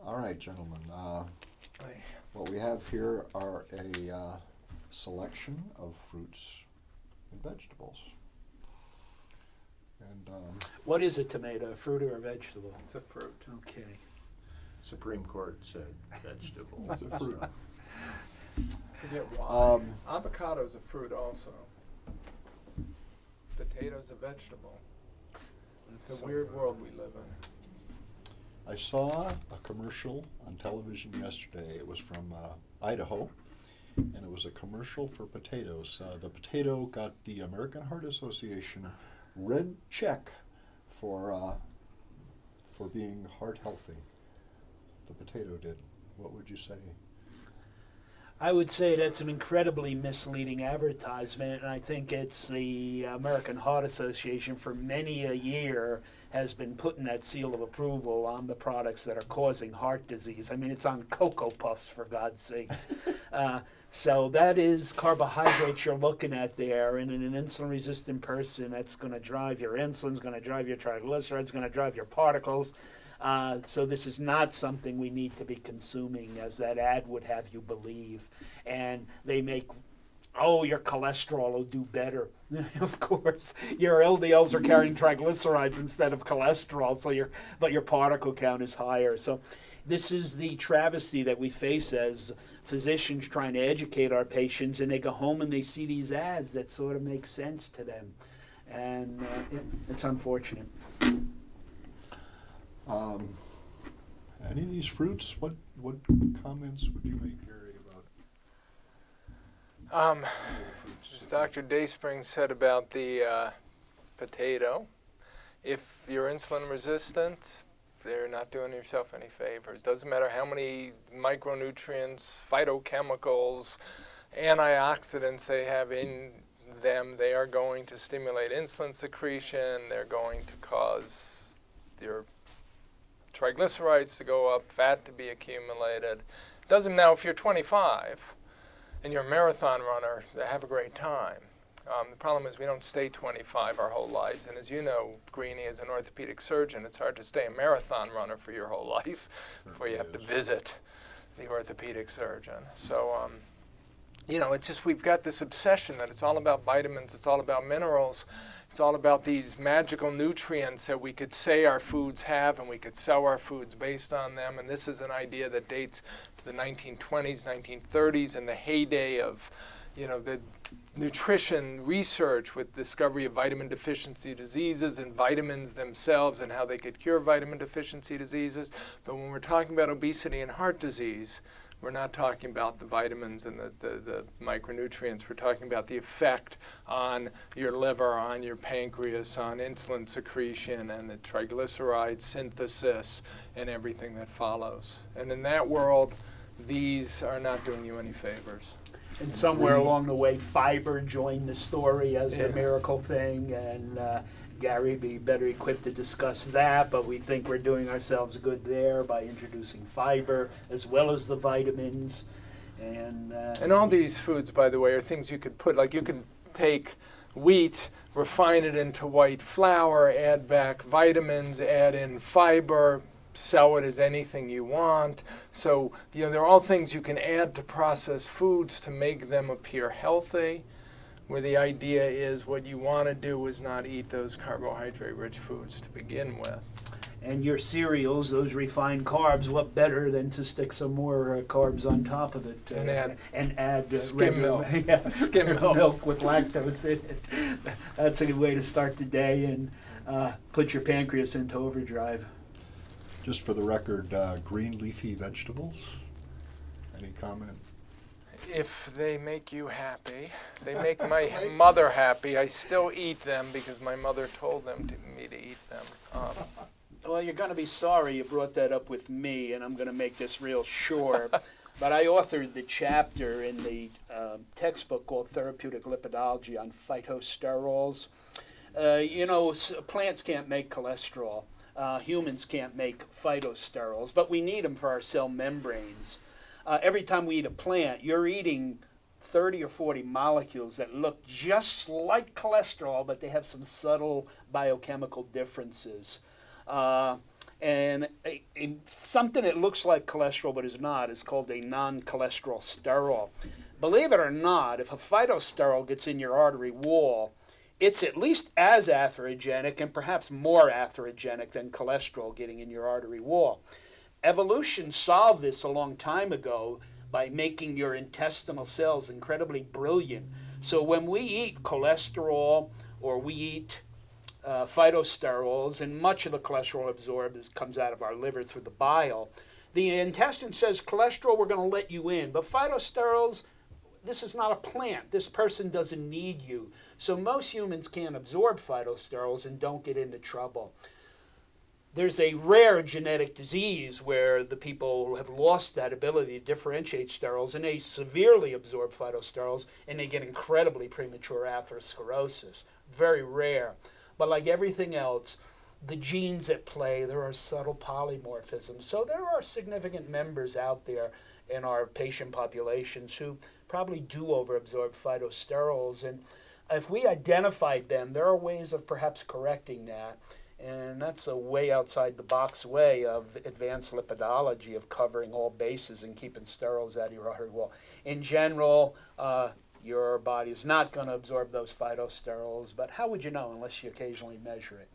All right, gentlemen. What we have here are a selection of fruits and vegetables. And What is a tomato, a fruit or a vegetable? It's a fruit. Okay. Supreme Court said vegetable. it's a fruit. Forget why. Um, Avocado's a fruit also. Potato's a vegetable. It's a weird world we live in. I saw a commercial on television yesterday. It was from Idaho, and it was a commercial for potatoes. The potato got the American Heart Association red check for being heart healthy. The potato did. What would you say? I would say that's an incredibly misleading advertisement, and I think it's the American Heart Association for many a year has been putting that seal of approval on the products that are causing heart disease. I mean, it's on Cocoa Puffs, for God's sakes. So that is carbohydrates you're looking at there, and in an insulin-resistant person, that's going to drive your insulin, it's going to drive your triglycerides, it's going to drive your particles. So this is not something we need to be consuming, as that ad would have you believe. And they make, oh, your cholesterol will do better. Of course, your LDLs are carrying triglycerides instead of cholesterol, but your particle count is higher. So this is the travesty that we face as physicians trying to educate our patients, and they go home and they see these ads that sort of make sense to them. And it's unfortunate. Any of these fruits? What comments would you make, Gary, about any of the fruits? As Dr. Dayspring said about the potato, if you're insulin resistant, they're not doing yourself any favors. Doesn't matter how many micronutrients, phytochemicals, antioxidants they have in them, they are going to stimulate insulin secretion. They're going to cause your triglycerides to go up, fat to be accumulated. Doesn't matter if you're 25 and you're a marathon runner, have a great time. The problem is we don't stay 25 our whole lives, and as you know, Greenie, as an orthopedic surgeon, it's hard to stay a marathon runner for your whole life before you have to visit the orthopedic surgeon. So, it's just we've got this obsession that it's all about vitamins, it's all about minerals, it's all about these magical nutrients that we could say our foods have, and we could sell our foods based on them. And this is an idea that dates to the 1920s, 1930s, and the heyday of, the nutrition research with discovery of vitamin deficiency diseases and vitamins themselves and how they could cure vitamin deficiency diseases. But when we're talking about obesity and heart disease, we're not talking about the vitamins and the micronutrients. We're talking about the effect on your liver, on your pancreas, on insulin secretion and the triglyceride synthesis and everything that follows. And in that world, these are not doing you any favors. And somewhere along the way, fiber joined the story as the miracle thing, and Gary would be better equipped to discuss that, but we think we're doing ourselves good there by introducing fiber as well as the vitamins. And all these foods, by the way, are things you could put, like you could take wheat, refine it into white flour, add back vitamins, add in fiber, sell it as anything you want. So, they're all things you can add to processed foods to make them appear healthy, where the idea is what you want to do is not eat those carbohydrate-rich foods to begin with. And your cereals, those refined carbs, what better than to stick some more carbs on top of it and add skim milk. Skim milk with lactose in it. That's a good way to start the day and put your pancreas into overdrive. Just for the record, green leafy vegetables. Any comment? If they make you happy, they make my mother happy. I still eat them because my mother told me to eat them. Well, you're going to be sorry you brought that up with me, and I'm going to make this real short. But I authored the chapter in the textbook called Therapeutic Lipidology on phytosterols. Plants can't make cholesterol. Humans can't make phytosterols, but we need them for our cell membranes. Every time we eat a plant, you're eating 30 or 40 molecules that look just like cholesterol, but they have some subtle biochemical differences. And something that looks like cholesterol but is not is called a non-cholesterol sterol. Believe it or not, if a phytosterol gets in your artery wall, it's at least as atherogenic and perhaps more atherogenic than cholesterol getting in your artery wall. Evolution solved this a long time ago by making your intestinal cells incredibly brilliant. So when we eat cholesterol or we eat phytosterols, and much of the cholesterol absorbed comes out of our liver through the bile, the intestine says, cholesterol, we're going to let you in. But phytosterols, this is not a plant. This person doesn't need you. So most humans can't absorb phytosterols and don't get into trouble. There's a rare genetic disease where the people have lost that ability to differentiate sterols, and they severely absorb phytosterols, and they get incredibly premature atherosclerosis. Very rare. But like everything else, the genes at play, there are subtle polymorphisms. So there are significant members out there in our patient populations who probably do overabsorb phytosterols. And if we identified them, there are ways of perhaps correcting that. And that's a way outside the box way of advanced lipidology, of covering all bases and keeping sterols out of your artery wall. In general, your body is not going to absorb those phytosterols, but how would you know unless you occasionally measure it?